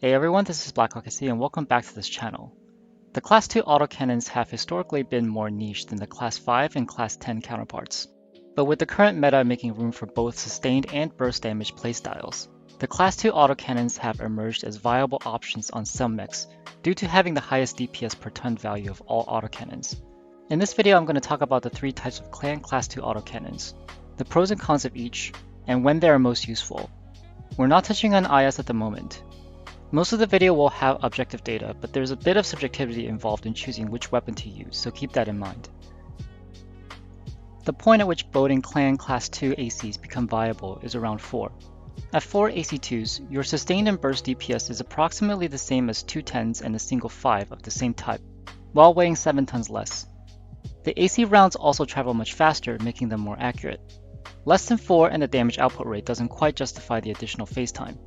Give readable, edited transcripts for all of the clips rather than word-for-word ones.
Hey everyone, this is BlackHawkSC and welcome back to this channel. The Class 2 autocannons have historically been more niche than the Class 5 and Class 10 counterparts. But with the current meta making room for both sustained and burst damage playstyles, the Class 2 autocannons have emerged as viable options on some mechs due to having the highest DPS per ton value of all autocannons. In this video I'm going to talk about the three types of clan Class 2 autocannons, the pros and cons of each, and when they are most useful. We're not touching on IS at the moment. Most of the video will have objective data, but there's a bit of subjectivity involved in choosing which weapon to use, so keep that in mind. The point at which boating clan class 2 ACs become viable is around 4. At 4 AC2s, your sustained and burst DPS is approximately the same as 2 10s and a single 5 of the same type, while weighing 7 tons less. The AC rounds also travel much faster, making them more accurate. Less than 4 and the damage output rate doesn't quite justify the additional phase time.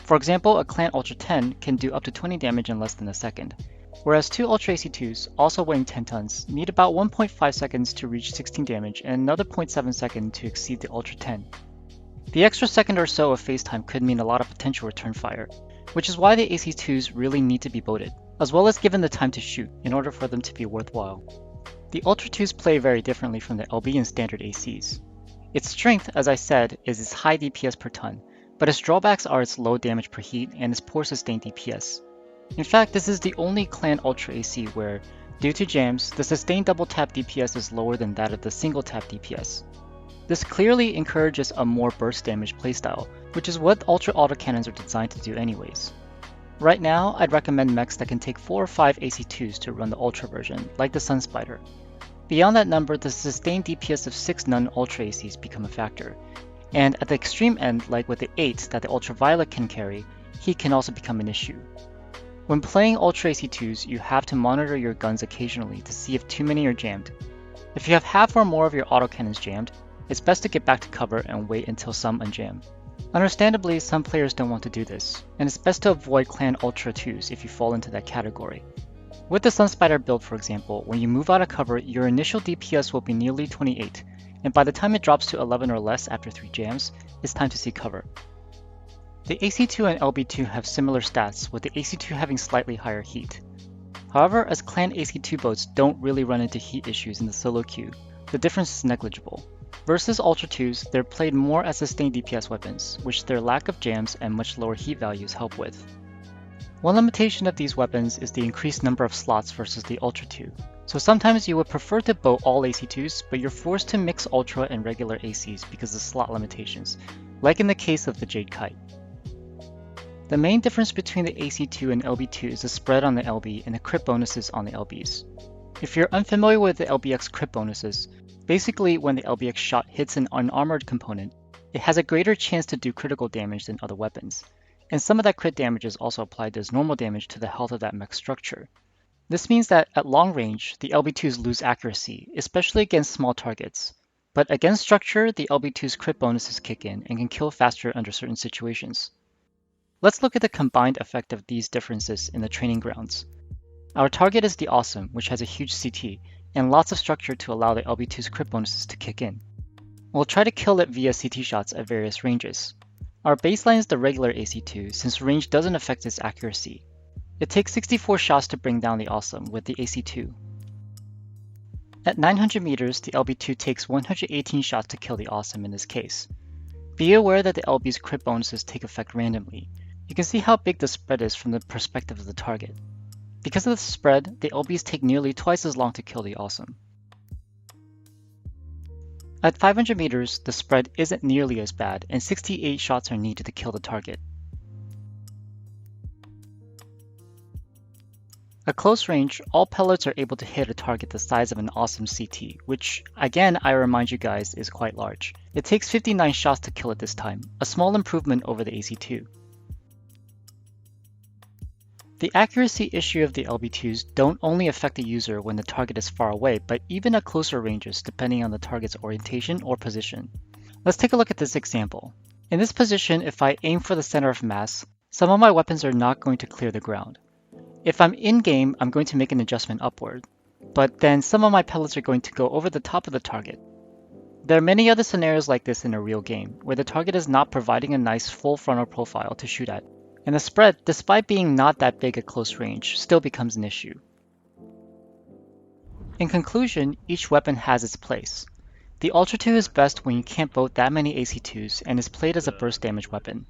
For example, a Clan Ultra 10 can do up to 20 damage in less than a second, whereas 2 Ultra AC2s, also weighing 10 tons, need about 1.5 seconds to reach 16 damage and another 0.7 second to exceed the Ultra 10. The extra second or so of phase time could mean a lot of potential return fire, which is why the AC2s really need to be boated, as well as given the time to shoot in order for them to be worthwhile. The Ultra 2s play very differently from the LB and standard ACs. Its strength, as I said, is its high DPS per ton, but its drawbacks are its low damage per heat and its poor sustained DPS. In fact, this is the only Clan Ultra AC where, due to jams, the sustained double tap DPS is lower than that of the single tap DPS. This clearly encourages a more burst damage playstyle, which is what Ultra autocannons are designed to do anyways. Right now, I'd recommend mechs that can take 4 or 5 AC2s to run the Ultra version, like the Sun Spider. Beyond that number, the sustained DPS of 6 non-Ultra ACs become a factor. And at the extreme end, like with the 8 that the Ultraviolet can carry, heat can also become an issue. When playing Ultra AC2s, you have to monitor your guns occasionally to see if too many are jammed. If you have half or more of your autocannons jammed, it's best to get back to cover and wait until some unjam. Understandably, some players don't want to do this, and it's best to avoid Clan Ultra 2s if you fall into that category. With the Sunspider build, for example, when you move out of cover, your initial DPS will be nearly 28, and by the time it drops to 11 or less after 3 jams, it's time to seek cover. The AC2 and LB2 have similar stats, with the AC2 having slightly higher heat. However, as Clan AC2 boats don't really run into heat issues in the solo queue, the difference is negligible. Versus Ultra 2s, they're played more as sustained DPS weapons, which their lack of jams and much lower heat values help with. One limitation of these weapons is the increased number of slots versus the Ultra 2. So sometimes you would prefer to boat all AC2s, but you're forced to mix Ultra and regular ACs because of slot limitations, like in the case of the Jade Kite. The main difference between the AC2 and LB2 is the spread on the LB and the crit bonuses on the LBs. If you're unfamiliar with the LBX crit bonuses, basically when the LBX shot hits an unarmored component, it has a greater chance to do critical damage than other weapons, and some of that crit damage is also applied as normal damage to the health of that mech structure. This means that at long range, the LB2s lose accuracy, especially against small targets. But against structure, the LB2's crit bonuses kick in and can kill faster under certain situations. Let's look at the combined effect of these differences in the training grounds. Our target is the Awesome, which has a huge CT, and lots of structure to allow the LB2's crit bonuses to kick in. We'll try to kill it via CT shots at various ranges. Our baseline is the regular AC2 since range doesn't affect its accuracy. It takes 64 shots to bring down the Awesome with the AC2. At 900 meters, the LB2 takes 118 shots to kill the Awesome in this case. Be aware that the LB's crit bonuses take effect randomly. You can see how big the spread is from the perspective of the target. Because of the spread, the LBs take nearly twice as long to kill the Awesome. At 500 meters, the spread isn't nearly as bad, and 68 shots are needed to kill the target. At close range, all pellets are able to hit a target the size of an Awesome CT, which, again, I remind you guys, is quite large. It takes 59 shots to kill it this time, a small improvement over the AC2. The accuracy issue of the LB2s don't only affect the user when the target is far away, but even at closer ranges depending on the target's orientation or position. Let's take a look at this example. In this position, if I aim for the center of mass, some of my weapons are not going to clear the ground. If I'm in-game, I'm going to make an adjustment upward, but then some of my pellets are going to go over the top of the target. There are many other scenarios like this in a real game, where the target is not providing a nice full frontal profile to shoot at. And the spread, despite being not that big at close range, still becomes an issue. In conclusion, each weapon has its place. The Ultra 2 is best when you can't boat that many AC2s and is played as a burst damage weapon.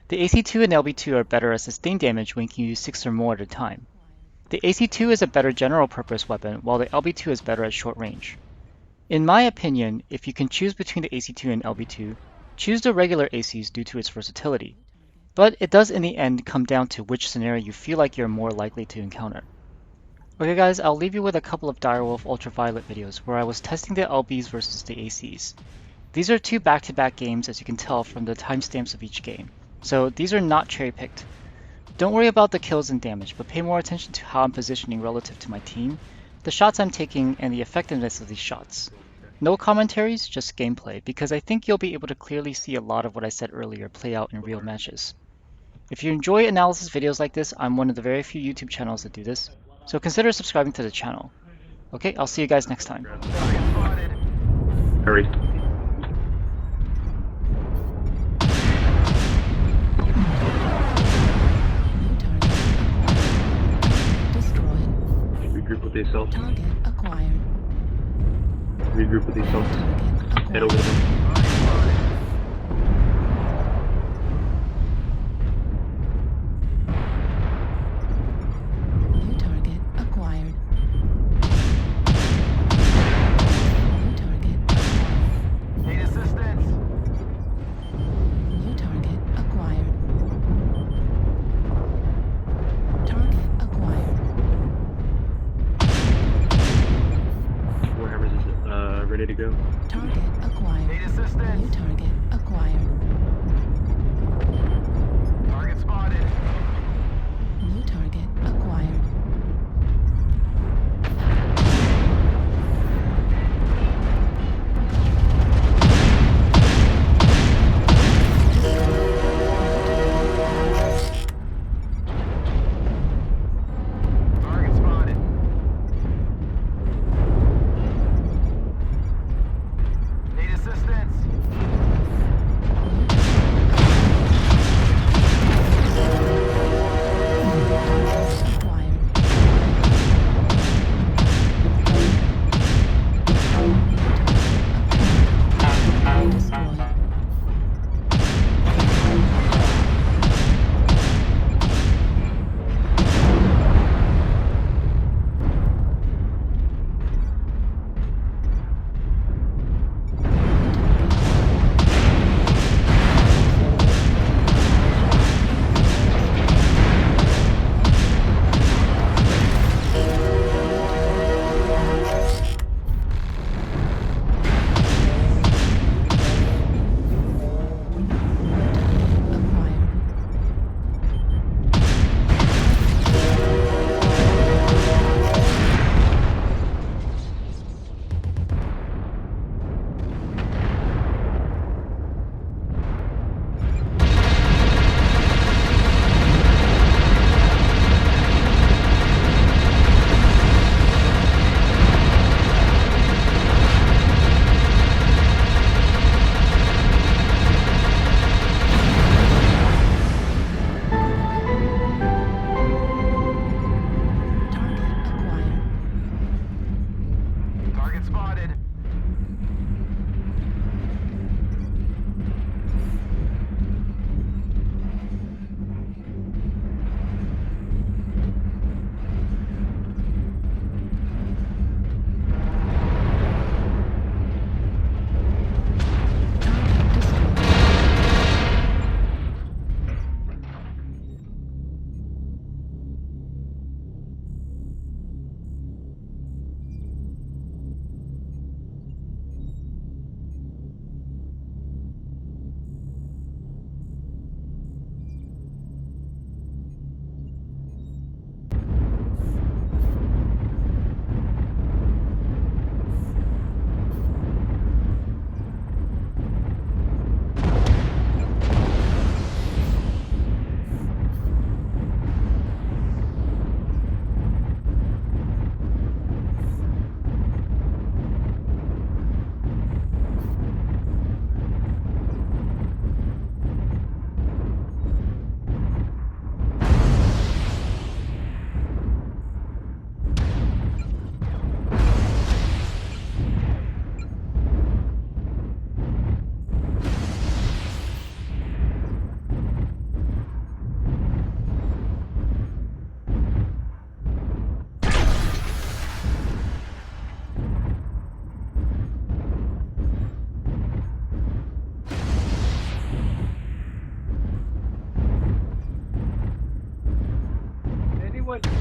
The AC2 and LB2 are better at sustained damage when you can use 6 or more at a time. The AC2 is a better general purpose weapon, while the LB2 is better at short range. In my opinion, if you can choose between the AC2 and LB2, choose the regular ACs due to its versatility. But it does in the end come down to which scenario you feel like you're more likely to encounter. Okay guys, I'll leave you with a couple of Direwolf Ultraviolet videos where I was testing the LBs versus the ACs. These are two back-to-back games, as you can tell from the timestamps of each game, so these are not cherry-picked. Don't worry about the kills and damage, but pay more attention to how I'm positioning relative to my team, the shots I'm taking, and the effectiveness of these shots. No commentaries, just gameplay, because I think you'll be able to clearly see a lot of what I said earlier play out in real matches. If you enjoy analysis videos like this, I'm one of the very few YouTube channels that do this, so consider subscribing to the channel. Okay, I'll see you guys next time. Hurry. Regroup with the assault. Target acquired. Regroup with the assault. Head over them. New target acquired. New target acquired. Need assistance. New target acquired. Target acquired. Warhammer's is ready to go. Target acquired. Need assistance. New target acquired. Target spotted. New target acquired. Target spotted. Need assistance. New target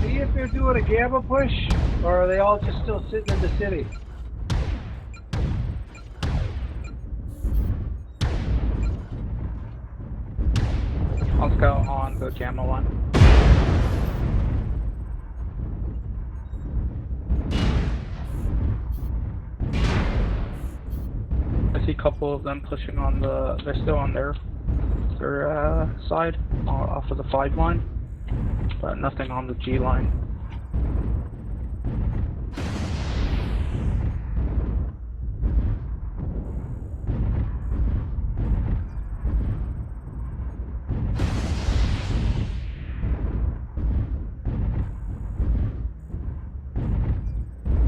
see if they're doing a gamma push, or are they all just still sitting in the city? Let's go on the gamma one. I see a couple of them pushing on the. They're still on their side, off of the 5 line, but nothing on the G line.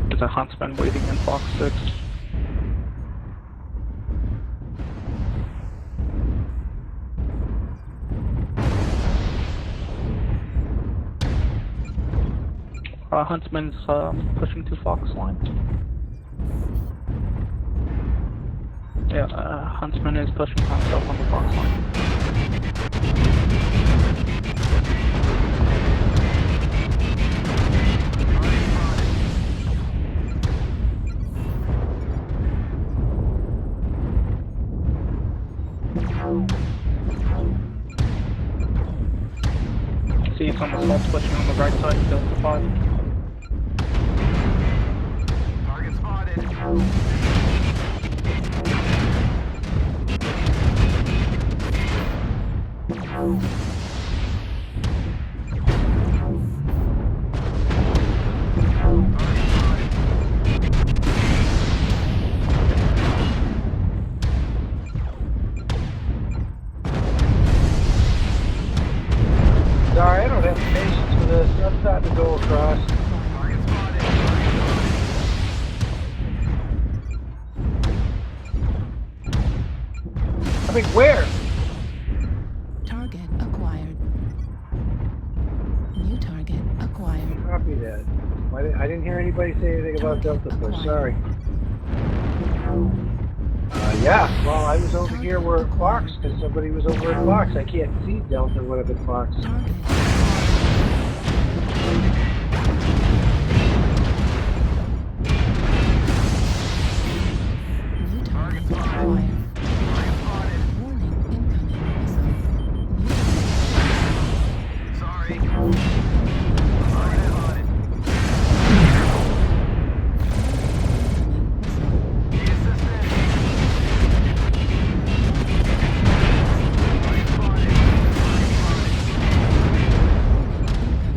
There's a huntsman waiting in box 6. Huntsman's pushing to Fox line. Yeah, Huntsman is pushing himself on the Fox line. See some assaults pushing on the right side, Delta 5. Target spotted. Sorry, I don't have patience for this. I'm starting to go across. Target spotted. I mean, where? Target acquired. New target acquired. Copy that. I didn't hear anybody say anything about Delta Push. Sorry. Yeah, well, I was over here where Fox, because somebody was over at Fox. I can't see Delta when I'm at Fox. Target. New target acquired. Warning, incoming missile. New Sorry. Target spotted. Need assistance. Target spotted.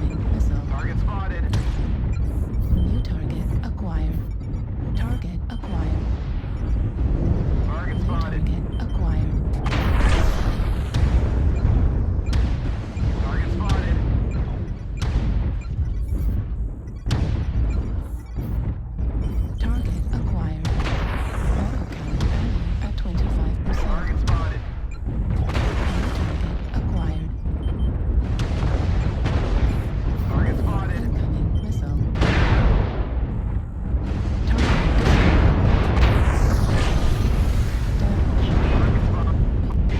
incoming missile. Target spotted. New target acquired. Target acquired. Target New spotted. target acquired. Target spotted. Target acquired. Autocannon at 25%. Target spotted. New target acquired. Target spotted. Incoming missile. Target Target spotted.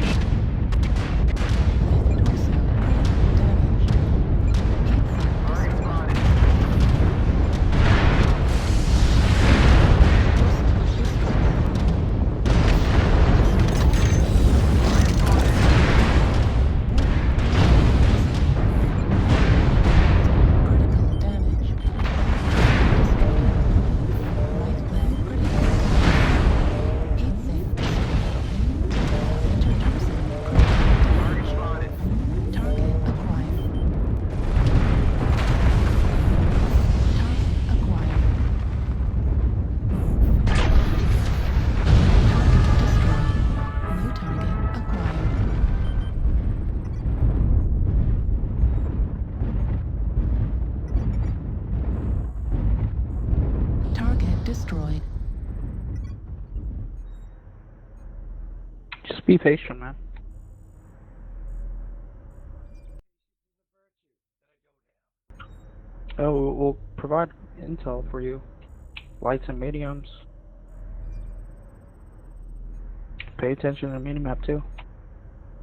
Critical damage. Right flank critical. Heat sink. Introducing Target spotted. target acquired. Target acquired. Target destroyed. New target acquired. Target destroyed. Just be patient, man. Oh, we'll provide intel for you. Lights and mediums. Pay attention to the minimap too.